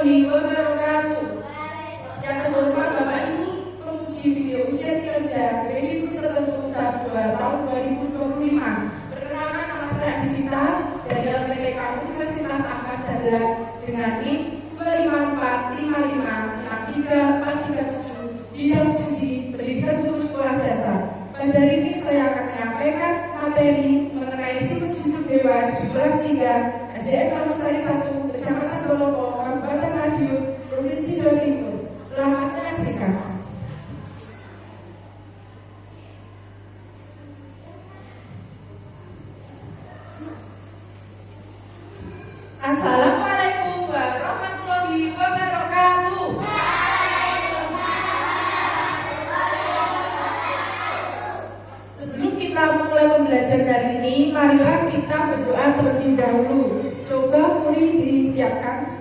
warahmatullahi wabarakatuh. Yang terhormat Bapak Ibu Penguji Video Ujian Kerja BPI tertentu tahap 2 tahun 2025. Perkenalkan, nama saya Adisita dari LPTK Universitas Ahmad Dahlan dengan NIM 254556347 bidang studi pendidikan guru sekolah dasar. Pada hari ini saya akan menyampaikan materi mengenai siklus hidup hewan di kelas 3 SDN Malusari 1 Kecamatan Tolopo, Kabupaten Madiun, Provinsi Jawa Timur. Selamat menyaksikan. Assalamualaikum warahmatullahi wabarakatuh. Sebelum kita memulai pembelajaran hari ini, marilah kita berdoa terlebih dahulu. Coba Puri disiapkan.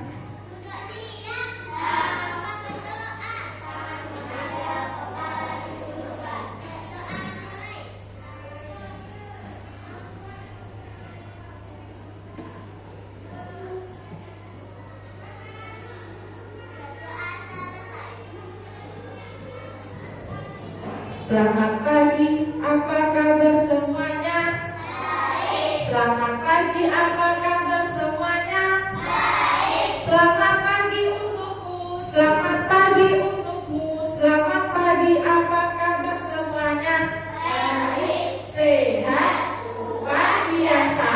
Selamat pagi, apa kabar semuanya? Baik. Selamat pagi, apa kabar semuanya? Baik. Selamat pagi untukku, selamat pagi untukmu, selamat pagi, apa kabar semuanya? Baik, sehat, luar biasa.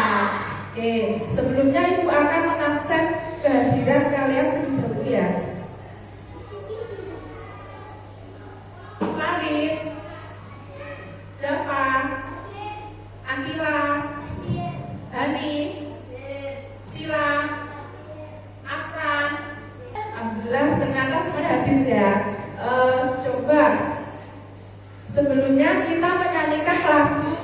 Oke, sebelumnya Ibu akan mengabsen kehadiran kalian terlebih dahulu ya. Akila, Hani, Sila, Afran. Alhamdulillah ternyata semuanya hadir ya. Coba sebelumnya kita menyanyikan lagu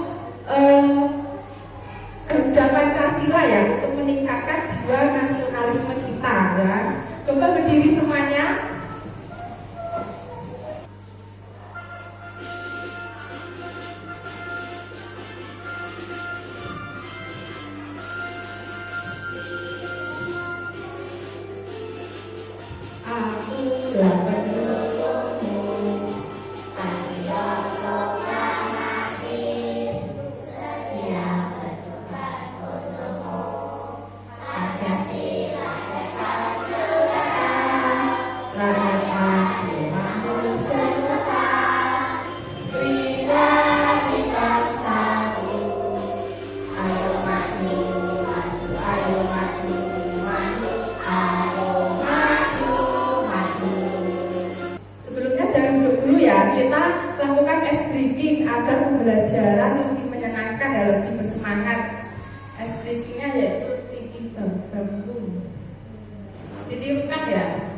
Garuda Pancasila ya, untuk meningkatkan jiwa nasionalisme kita ya. Coba berdiri semuanya. Kita lakukan ice breaking agar pembelajaran lebih menyenangkan dan lebih bersemangat. Ice breakingnya yaitu tiki bambung. Ditirukan ya.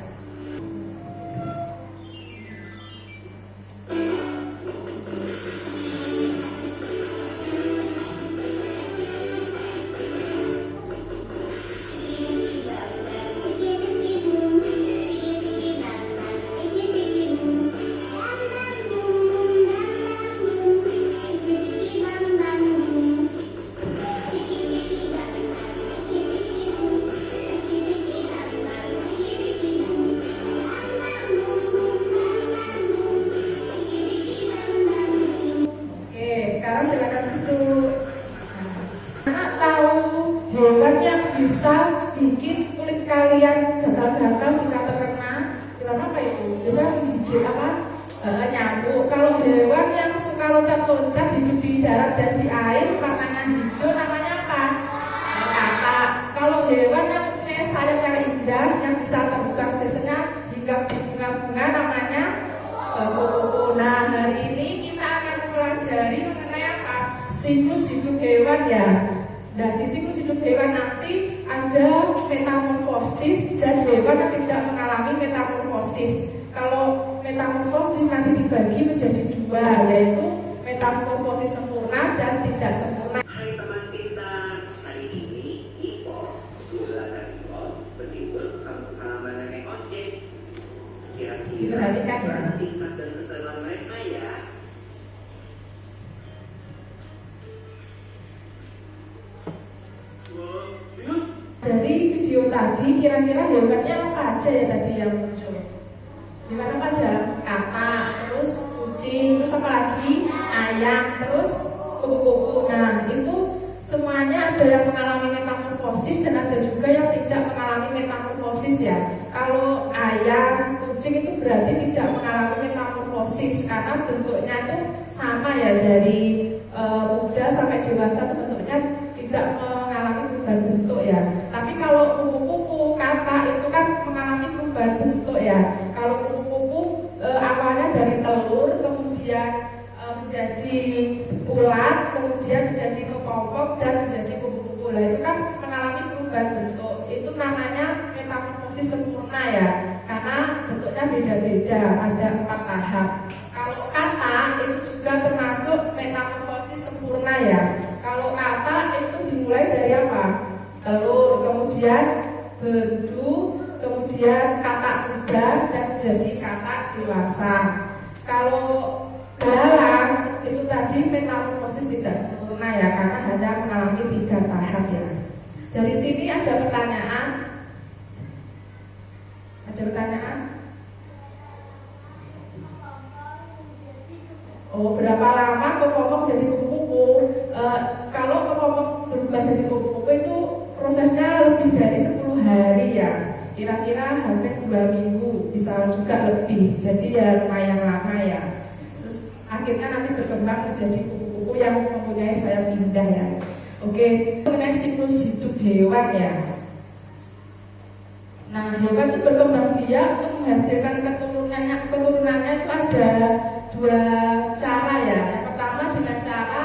Bisa bikin kulit kalian gatal-gatal jika terkena hewan apa itu? Bisa digigit apa? Nyamuk. Kalau hewan yang suka loncat-loncat hidup di darat dan di air, warnanya hijau, namanya apa? Katak. Kalau hewan yang punya sayap yang indah yang bisa terbang biasanya hingga bunga-bunga, namanya koko. Nah, hari ini kita akan mempelajari mengenai apa? Siklus hidup hewan ya. Nah, di siklus hidup hewan nanti ada metamorfosis dan hewan yang tidak mengalami metamorfosis. Kalau metamorfosis nanti dibagi menjadi dua, yaitu metamorfosis sempurna dan tidak sempurna. Hai teman pintar, hari ini Iko, Gula dan Iko berlibur ke halaman nenek ojek. Kira-kira ya. tingkat dan keseruan mereka ya. dari video tadi kira-kira hewannya apa aja ya tadi yang muncul? Hewan apa aja? Katak, terus kucing, terus apa lagi? Ayam, terus kupu-kupu. Nah itu semuanya ada yang mengalami metamorfosis dan ada juga yang tidak mengalami metamorfosis ya. Kalau ayam, kucing itu berarti tidak mengalami metamorfosis karena bentuknya itu sama ya, dari muda sampai dewasa itu bentuknya tidak mengalami perubahan bentuk ya. Tapi kalau kupu-kupu, katak itu kan mengalami perubahan bentuk ya. Kalau kupu-kupu awalnya dari telur, kemudian menjadi ulat, kemudian menjadi kepompong dan menjadi kupu-kupu. Nah itu kan mengalami perubahan bentuk. Itu namanya metamorfosis sempurna ya, karena bentuknya beda-beda, ada 4 tahap. Kalau katak itu juga termasuk metamorfosis sempurna ya. Kalau katak itu dimulai dari apa? Telur, kemudian berdu, kemudian katak muda dan jadi katak dewasa. Kalau belalang itu tadi metamorfosis tidak sempurna ya, karena hanya mengalami 3 tahap ya. Dari sini ada pertanyaan? Ada pertanyaan? Oh, berapa lama kepompong jadi kupu-kupu? Kalau kepompong berubah jadi kupu-kupu itu prosesnya lebih dari 10 hari ya. Kira-kira hampir 2 minggu, bisa juga lebih. Jadi ya lumayan lama ya. Terus akhirnya nanti berkembang menjadi kupu-kupu yang mempunyai sayap indah ya. Oke, mengenai siklus hidup hewan ya. Nah, hewan itu berkembang biak untuk menghasilkan keturunannya itu ada 2 cara ya. Yang pertama dengan cara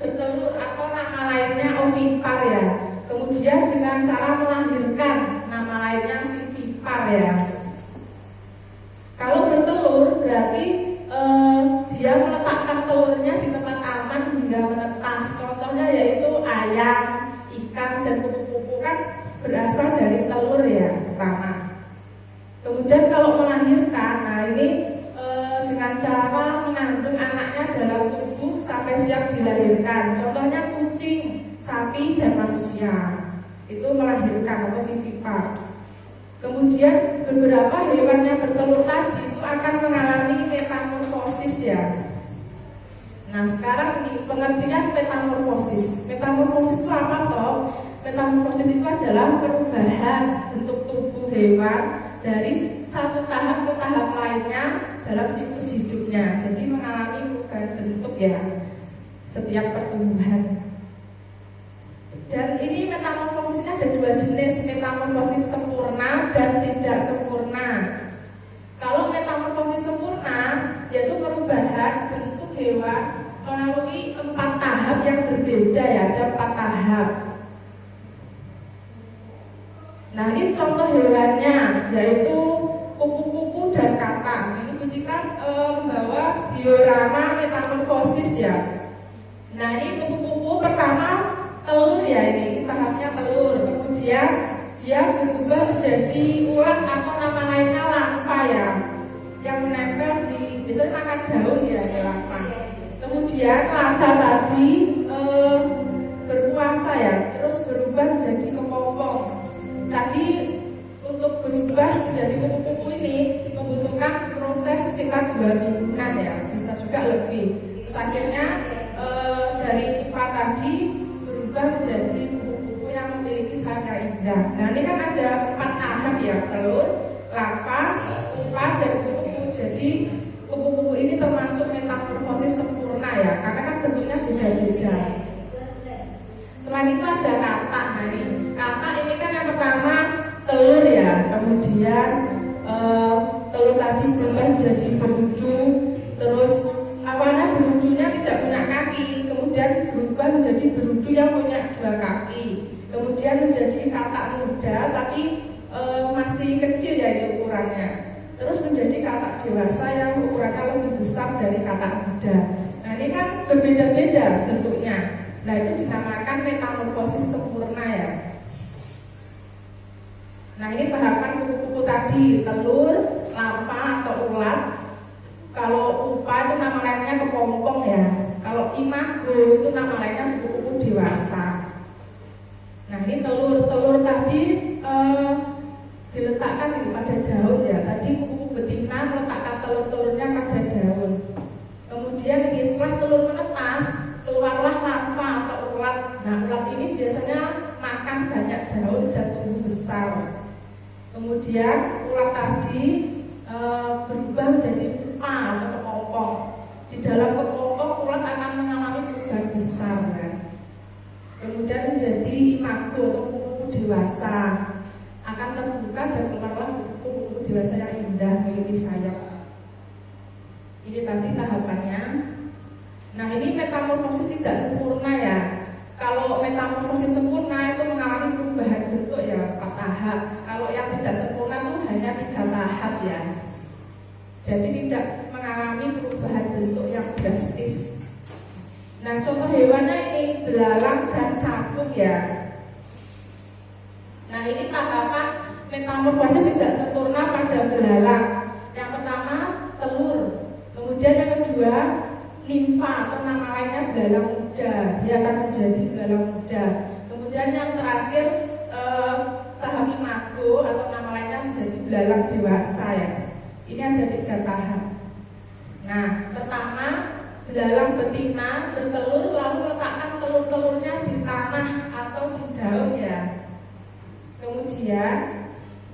bertelur atau nama lainnya ovipar ya. Kemudian dengan cara melahirkan, nama lainnya vivipar ya. Kalau bertelur berarti dia meletakkan telurnya di tempat aman hingga menetas. Contohnya yaitu ayam, ikan dan kupu-kupu kan berasal dari telur ya pertama. Kemudian kalau melahirkan, nah ini dengan cara mengandung anaknya dalam tubuh sampai siap dilahirkan. Contohnya kucing, sapi dan manusia itu melahirkan atau vivipar. Kemudian beberapa hewan yang bertelur tadi itu akan mengalami metamorfosis ya. Nah sekarang ini pengertian metamorfosis. Metamorfosis itu apa toh? Metamorfosis itu adalah perubahan bentuk tubuh hewan dari satu tahap ke tahap lainnya dalam siklus hidupnya. Jadi mengalami perubahan bentuk ya setiap pertumbuhan. Dan ini metamorfosisnya ada 2 jenis, metamorfosis sempurna dan tidak sempurna. Kalau metamorfosis sempurna yaitu perubahan bentuk hewan melalui 4 tahap yang berbeda ya, ada 4 tahap. Nah ini contoh hewannya yaitu kupu-kupu dan katak. Ini bisikan membawa diorama metamorfosis ya. Nah ini kupu-kupu pertama telur ya, ini tahapnya telur. Kemudian dia berubah menjadi ulat atau nama lainnya larva ya, yang menempel di, biasanya makan daun ya, larva. Kemudian larva tadi berpuasa ya, terus berubah menjadi kepompong. Tadi untuk berubah menjadi kupu-kupu ini membutuhkan proses sekitar 2 mingguan ya, bisa juga lebih. Terus akhirnya dari pupa tadi berubah menjadi kupu-kupu yang memiliki sayap indah. Nah ini kan ada 4 tahap ya, telur, larva, pupa dan kupu-kupu. Jadi kupu-kupu ini termasuk metamorfosis sempurna ya, karena kan bentuknya beda-beda. Selain itu ada katak. Nah ini katak ini kan yang pertama telur ya, kemudian telur tadi berubah jadi berudu, terus awalnya berudunya tidak punya kaki, kemudian berubah menjadi berudu yang punya 2 kaki, kemudian menjadi katak muda tapi masih kecil ya itu ukurannya, terus menjadi katak dewasa yang ukurannya lebih besar dari katak muda. Nah ini kan berbeda-beda bentuknya. Nah itu dinamakan metamorfosis sempurna ya. Nah ini tahapan kupu-kupu tadi, telur, larva atau ulat. Kalau pupa itu nama lainnya kepompong ya. Kalau imago itu nama lainnya kupu-kupu dewasa. Nah ini telur telur tadi diletakkan pada daun ya. Tadi kuku betina meletakkan telur-telurnya pada daun. Kemudian ini setelah telur menetas, keluarlah larva atau ulat. Nah, ulat ini biasanya makan banyak daun dan tumbuh besar. Kemudian ulat tadi berubah menjadi pupa atau kepompong. Di dalam kepompong ulat akan mengalami perubahan besar ya. Kemudian menjadi imago atau kuku dewasa, akan terbuka dan keluarlah kuku dewasa yang indah memiliki sayap. Ini tadi tahapannya. Nah, ini metamorfosis tidak sempurna ya. Kalau metamorfosis sempurna itu mengalami perubahan bentuk ya 4 tahap. Kalau yang tidak sempurna itu hanya 3 tahap ya. Jadi tidak mengalami perubahan bentuk yang drastis. Nah, contoh hewannya ini belalang dan capung ya. Nah, ini tahapan metamorfosis tidak sempurna pada belalang. Yang pertama telur, kemudian yang kedua nimfa atau nama lainnya belalang muda, dia akan menjadi belalang muda. Kemudian yang terakhir tahap imago atau nama lainnya menjadi belalang dewasa ya. Ini ada 3 tahap. Nah, pertama belalang betina bertelur lalu letakkan telur-telurnya di tanah atau di daun ya. Kemudian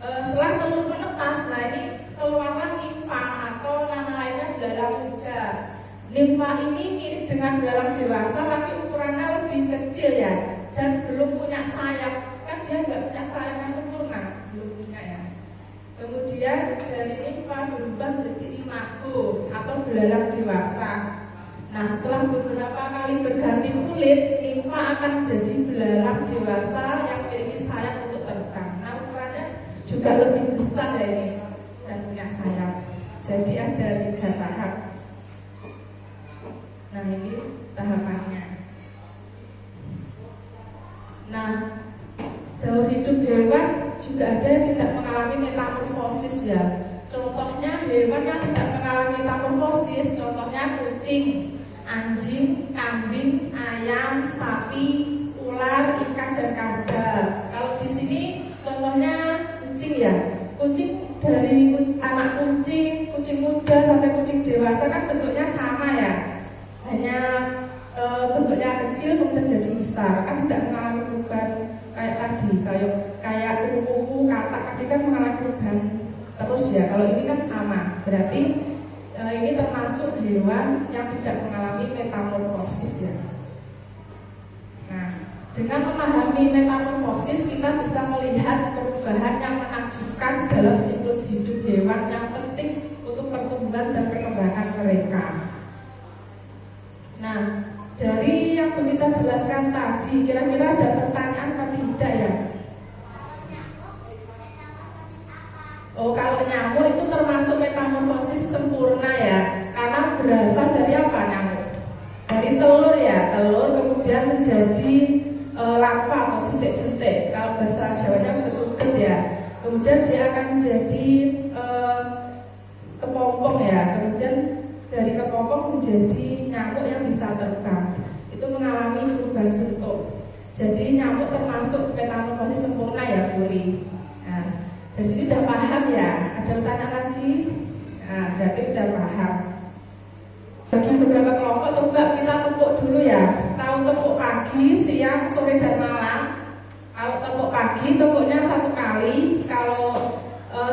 setelah telur menetas, nah ini keluarlah nimfa atau nama lainnya belalang muda. Nimfa ini mirip dengan belalang dewasa tapi ukurannya lebih kecil ya dan belum punya sayap. Kan dia nggak punya sayap yang sempurna, belum punya ya. Kemudian dari nimfa berubah menjadi imago atau belalang dewasa. Nah, setelah beberapa kali berganti kulit, nimfa akan menjadi belalang dewasa yang memiliki sayap untuk terbang. Nah, ukurannya juga lebih besar ya ini dan punya sayap. Jadi ada 3 tahap. Nah, ini tahapannya. Nah, daur hidup hewan juga ada yang tidak mengalami metamorfosis ya. Contohnya hewan yang tidak mengalami metamorfosis, contohnya kucing, anjing, kambing, ayam, sapi, ular, ikan dan kada. Kalau di sini contohnya kucing ya. Kucing dari anak kucing muda sampai kucing dewasa kan bentuknya sama ya. Hanya bentuknya kecil kemudian jadi besar, kan tidak mengalami perubahan kayak tadi, kayak kuku katak tadi kan mengalami perubahan terus ya. Kalau ini kan sama, berarti ini termasuk hewan yang tidak mengalami metamorfosis ya. Nah, dengan memahami metamorfosis kita bisa melihat perubahan yang menakjubkan dalam siklus hidup hewan yang penting untuk pertumbuhan dan perkembangan mereka. Nah, dari yang kita jelaskan tadi, kira-kira ada pertanyaan apa tidak ya? Oh, kalau nyamuk itu termasuk metamorfosis sempurna ya, karena berasal dari apa nyamuk? Dari telur ya, telur kemudian menjadi larva atau jentik-jentik. Kalau bahasa Jawanya betuget ya. Kemudian dia akan menjadi kepompong ya. Kemudian dari kepompong menjadi nyamuk yang bisa terbang. Itu mengalami perubahan bentuk. Jadi nyamuk termasuk metamorfosis sempurna ya, Furi. Nah, dari sini udah paham ya? Ada pertanyaan lagi? Nah, berarti udah paham. Bagi beberapa kelompok coba kita tepuk dulu ya. Tahu tepuk pagi, siang, sore dan malam. Kalau tepuk pagi tepuknya 1 kali, kalau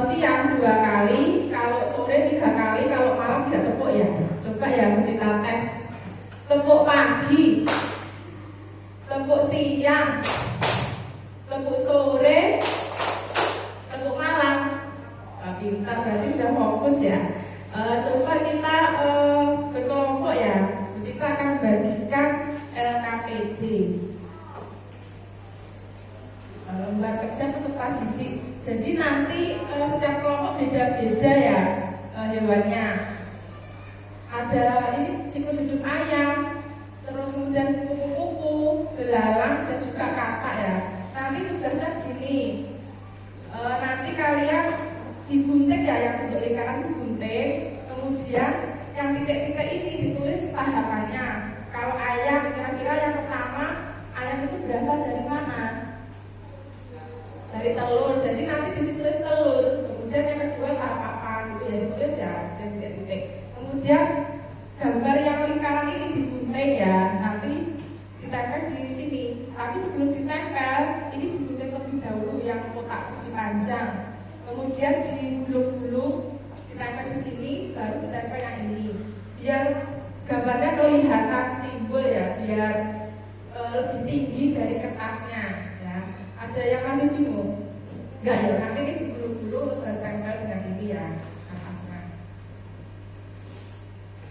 siang 2 kali, kalau sore 3 kali, kalau malam tidak tepuk ya. Coba ya kita tes. Tepuk pagi, tepuk siang, tepuk sore, tepuk malam. Pintar, berarti udah fokus ya. Coba kita berkelompok ya. Kita akan bagikan LKPD, lembar kerja peserta didik. Jadi nanti setiap kelompok beda-beda ya hewannya. Ada ini siklus hidup ayam, terus kemudian kupu-kupu, belalang dan juga katak ya. Nanti tugasnya gini, nanti kalian digunting ya, yang bentuk lingkaran digunting. Kemudian yang titik-titik ini ditulis tahapannya. Kalau ayam, kira-kira yang pertama ayam itu berasal dari mana? telur. Jadi nanti di situ tulis telur. Kemudian yang kedua tahap apa gitu ya, ditulis ya titik-titik. Kemudian gambar yang lingkaran ini digunting ya, nanti ditempel di sini. Tapi sebelum ditempel, ini digunting lebih dahulu yang kotak persegi panjang. Kemudian digulung-gulung, ditempel di sini, baru ditempel yang ini. Biar gambarnya kelihatan timbul ya, biar lebih tinggi dari kertasnya ya. Ada yang masih bingung? Enggak ya, nanti ini digulung-gulung terus ditempel dengan ini ya kertasnya.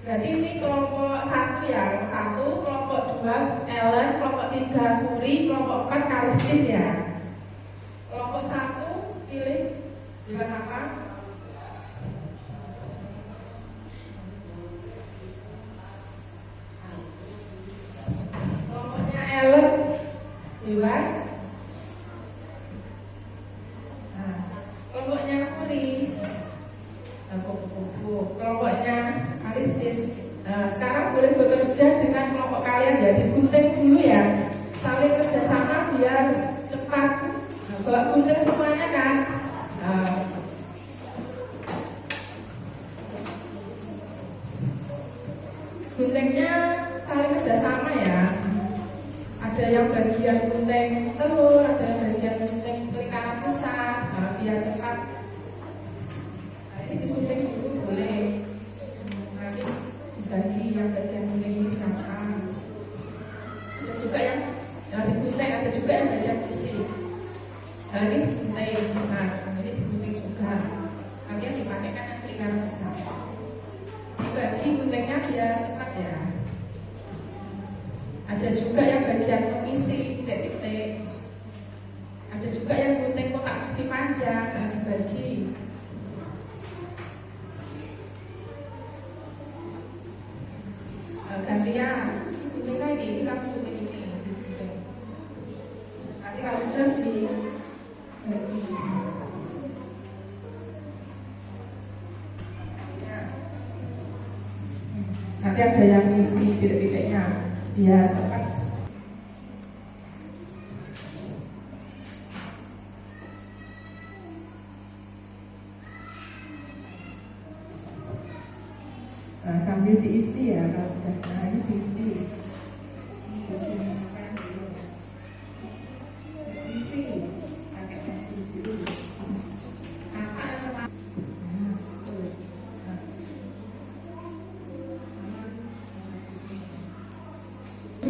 Berarti ini kelompok 1 ya, kelompok 1, kelompok 2 Ellen, kelompok 3 Furi, kelompok 4 Kalistin ya. Kelompok 1 pilih hewan apa? Kelompoknya Ellen hewan. Nah, kelompoknya Furi kupu-kupu. Kelompoknya Kalistin. Nah, sekarang boleh bekerja dengan kelompok kalian ya, digunting dulu ya, saling kerjasama biar cepat. Nah, bawa gunting semuanya kan. Guntingnya saling kerjasama ya. Ada yang bagian gunting telur, ada yang bagian gunting lingkaran besar, biar cepat. Nah, ini digunting dulu boleh. Nanti dibagi yang bagian gunting ini siapa. Ada juga yang digunting, ada juga yang bagian isi. Nah, ini digunting besar, ini digunting juga. Nanti yang dipakai kan yang lingkaran besar. Dibagi guntingnya biar cepat ya. Ada juga yang bagian mengisi titik-titik. Ada juga yang gunting kotak persegi panjang, dibagi. Gantian, guntingnya ini kamu gunting ini. Nanti kalau udah di nanti ada yang isi titik-titiknya biar cepat. Nah, sambil diisi ya, kalau udah nah ini diisi. Diisi pakai pensil dulu.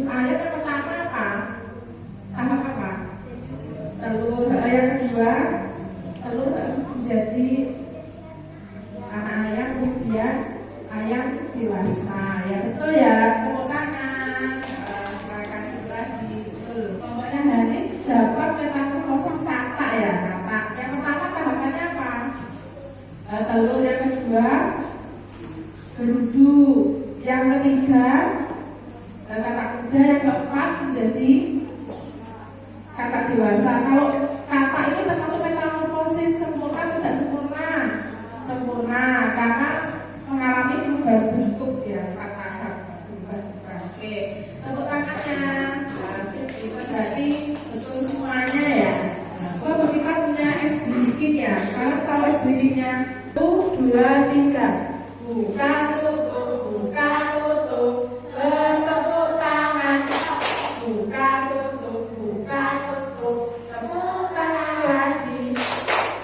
Ayat yang pertama apa? Tahap apa? Telur. Yang kedua, telur menjadi anak ayam, kemudian ayam dewasa. Ya betul ya, tepuk tangan. Silakan lagi betul. Pokoknya hari dapat metamorfosis kata ya, kata. Yang pertama tahapannya apa? Telur. Yang kedua, berudu. Yang ketiga, kata kuda. Yang keempat menjadi kata dewasa. Kalau kata ini termasuk metamorfosis sempurna atau tidak sempurna? Sempurna, karena mengalami perubahan bentuk ya, kata berubah. Oke, tepuk tangannya. Itu berarti betul semuanya ya. Bapak kita punya es bikin ya. Kalian tahu es bikinnya? 1, 2, 3. Buka tutup, buka tutup. Bertepuk tangan. Buka tutup, buka tutup. Tepuk tangan lagi.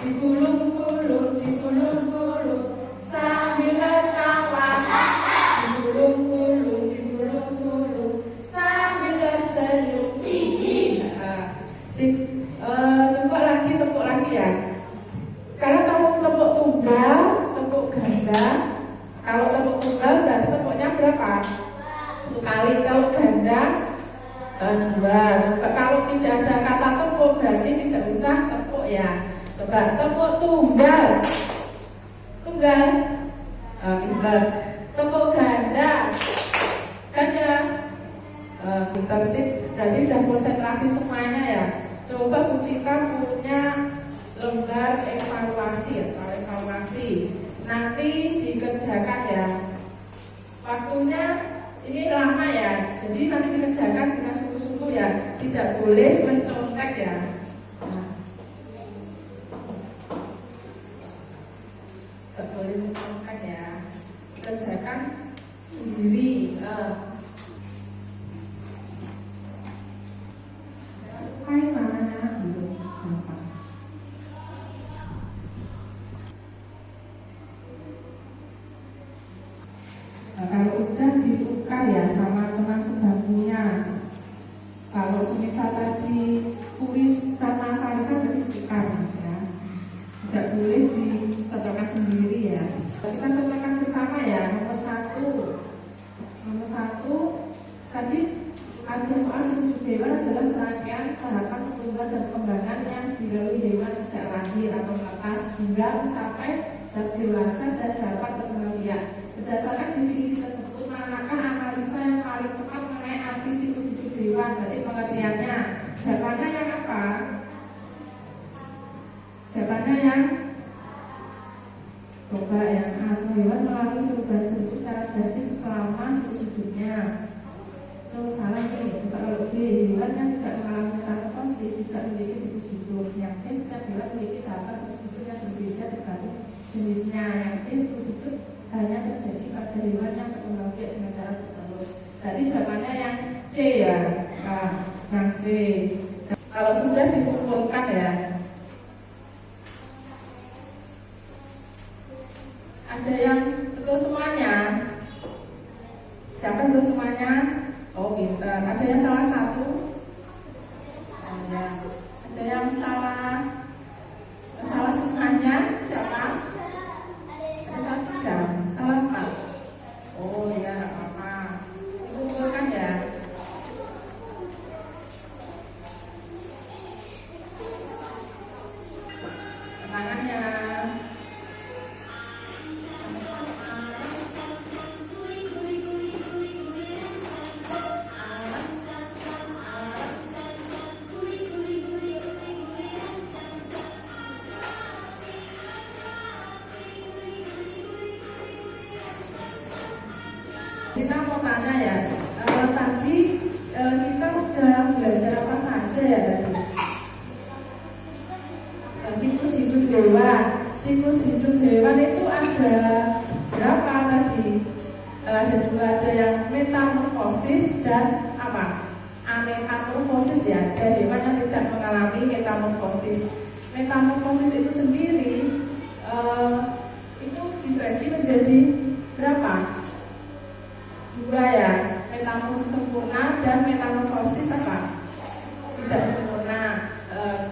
Digulung-gulung, digulung-gulung sambil tertawa. Digulung-gulung, digulung-gulung sambil tersenyum. Coba lagi, tepuk lagi ya. Kalau kamu tepuk tunggal, tepuk ganda. Kalau tepuk tunggal berarti tepuknya berapa? 1 kali. Kalau ganda 2. Kalau tidak ada kata tepuk berarti tidak usah tepuk ya. Coba tepuk tunggal. Tunggal. Pintar. Tepuk ganda. Ganda. Pintar sih. Berarti sudah konsentrasi semuanya ya. Coba Bu Citra punya lembar evaluasi ya, soal evaluasi. Nanti dikerjakan ya. Waktunya ini lama ya. Jadi nanti dikerjakan dengan sungguh-sungguh ya. Tidak boleh mencontek ya. Kita temukan bersama ya. Nomor satu tadi ada soal siklus hewan adalah serangkaian tahapan pertumbuhan dan perkembangan yang dilalui hewan sejak lahir atau menetas hingga mencapai tahap dewasa dan dapat berkembang biak. Berdasarkan definisi tersebut, manakah analisa yang paling tepat mengenai arti siklus hidup hewan? Berarti pengertiannya. Jawabannya yang apa? Jawabannya yang coba yang A. Hewan melalui perubahan bentuk secara drastis selama siklus hidupnya. Terus salah nih, coba kalau B. Hewan yang tidak mengalami metamorfosis tidak memiliki siklus hidup. Yang C. Setiap hewan memiliki tahapan siklus hidup yang berbeda tergantung jenisnya. Yang D. Siklus hidup hanya terjadi pada hewan yang berkembang biak dengan cara bertelur. Tadi jawabannya yang C ya. Nah, yang C. Kalau sudah dikumpulkan ya, ada yang betul semuanya. Siapa betul semuanya? Oh pintar. Ada yang salah satu? Ada yang salah semuanya? Siapa? Ada satu kan? Salah empat. Oh ya, nggak apa-apa. Dikumpulkan ya. Tangannya. Kita mau tanya ya, tadi kita udah belajar apa saja ya tadi? Siklus hidup hewan. Siklus hidup hewan itu ada berapa tadi? Ada dua, ada yang metamorfosis dan apa? Ametamorfosis ya. Ada hewan yang tidak mengalami metamorfosis. Metamorfosis itu sendiri itu dibagi menjadi berapa? Dua ya, metamorfosis sempurna dan metamorfosis apa? Tidak sempurna.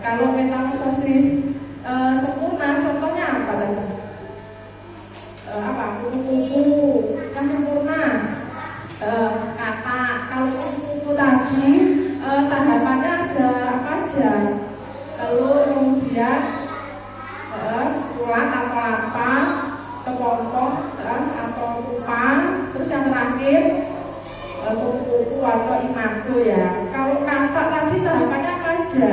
Kalau metamorfosis sempurna, contohnya apa tadi? Apa? Kupu-kupu yang sempurna. Kata. Kalau kupu-kupu tadi tahapannya ada apa aja? Telur, kemudian ulat atau larva, kepompong atau pupa, terus yang terakhir kupu-kupu atau imago ya. Kalau kata tadi tahapannya apa aja?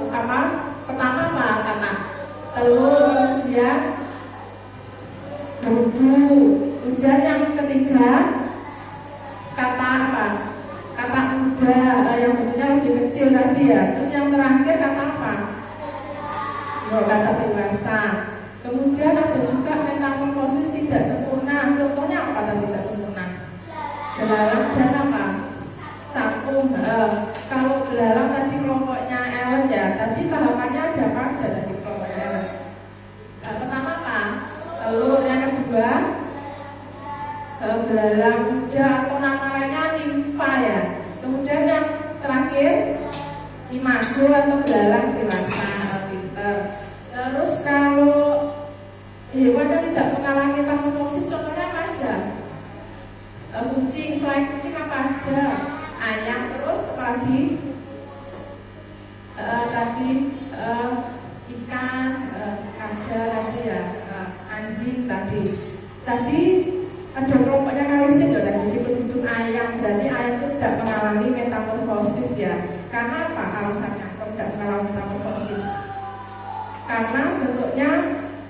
Apa? Pertama apa kata? Telur, kemudian brudu, kemudian yang ketiga kata apa? Kata muda, yang bentuknya lebih kecil tadi ya. Terus yang terakhir kata apa? Kata dewasa. Kemudian ada juga metamorfosis tidak sempurna. Contohnya apa tadi tidak sempurna? Belalang dan apa? Capung. Kalau belalang tadi kelompoknya Ellen ya. Tadi tahapannya ada apa aja tadi kelompoknya Ellen? Pertama apa? Telur. Yang kedua belalang muda atau nama lainnya nimfa ya. Kemudian yang terakhir imago atau belalang dewasa. Pinter. Terus kalau hewan yang tidak mengalami metamorfosis contohnya apa aja? Kucing. Selain kucing apa aja? Ayam. Terus apa lagi? Tadi ikan, ada lagi ya, anjing tadi. Tadi ada kelompoknya kalistin ya tadi siklus hidup ayam. Berarti ayam itu tidak mengalami metamorfosis ya. Karena apa alasannya kalau tidak mengalami metamorfosis? Karena bentuknya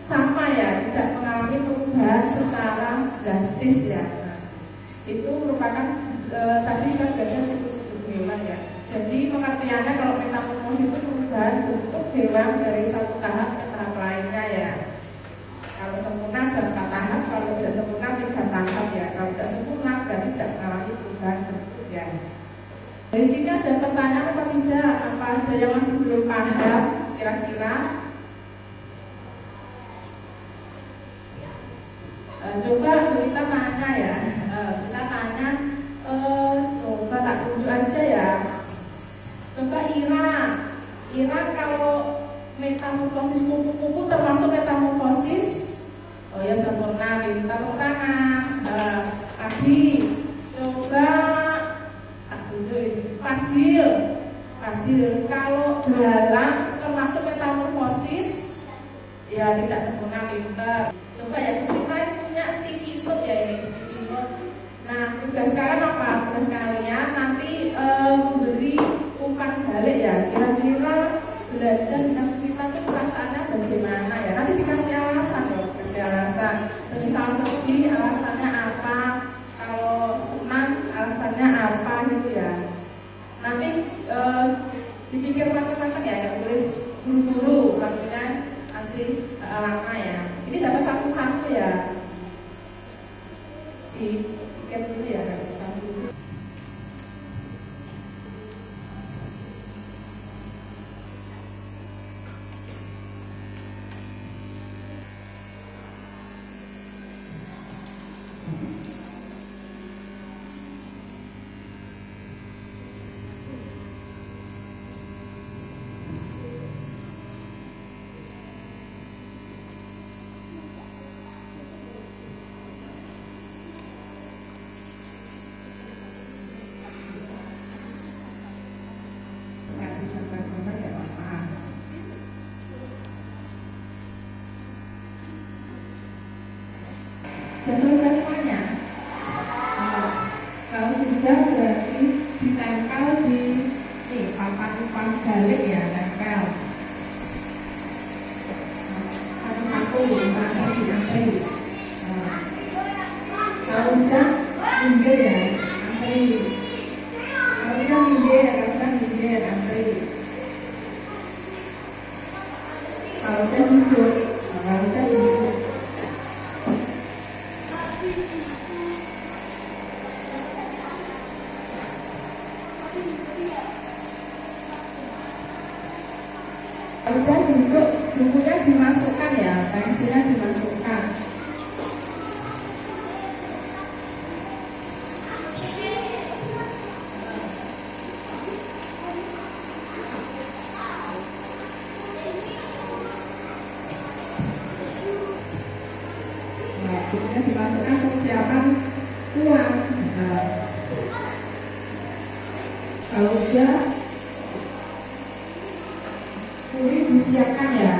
sama ya, tidak mengalami perubahan secara drastis ya. Nah, itu merupakan tadi kan belajar siklus hidup hewan ya. Jadi pengertiannya kalau metamorfosis itu perubahan bentuk hewan dari satu tahap ke tahap lainnya ya. Kalau sempurna ada 4 tahap, kalau tidak sempurna 3 tahap ya. Kalau tidak sempurna berarti tidak mengalami perubahan bentuk ya. Dari sini ada pertanyaan apa tidak? Apa ada yang masih belum paham kira-kira? Coba kita tanya ya, coba tak tunjuk aja ya. Coba Ira kalau metamorfosis kupu-kupu termasuk metamorfosis. Oh ya, sempurna, pintar, tepuk tangan. Adi, coba Fadil. Kalau belalang termasuk metamorfosis, ya tidak sempurna, pintar. Coba ya, kita punya sticky note ya, ini sticky note. Nah, tugas kalian apa? Tugas kalian nanti memberi umpan balik ya. Kira-kira belajar tentang cerita itu perasaannya bagaimana ya? Nanti dikasih alasan loh, kasih alasan. Misal sedih, alasannya apa? Kalau senang, alasannya apa gitu ya? Nanti dipikir matang-matang ya, nggak boleh buru-buru, waktunya masih lama ya. Ini dapat satu-satu ya. Dipikir dulu ya, nggak usah dulu. Sudah selesai semuanya. Kalau sudah berarti ditempel di papan balik ya, tempel satu-satu, antri. Kalau hujan minggir ya, antri. Kalau hujan minggir, antri. Kalau hujan duduk, udah duduk, bukunya dimasukkan ya, pensilnya dimasukkan. Nah, bukunya dimasukkan, persiapan uang. Kalau udah disiapkan ya.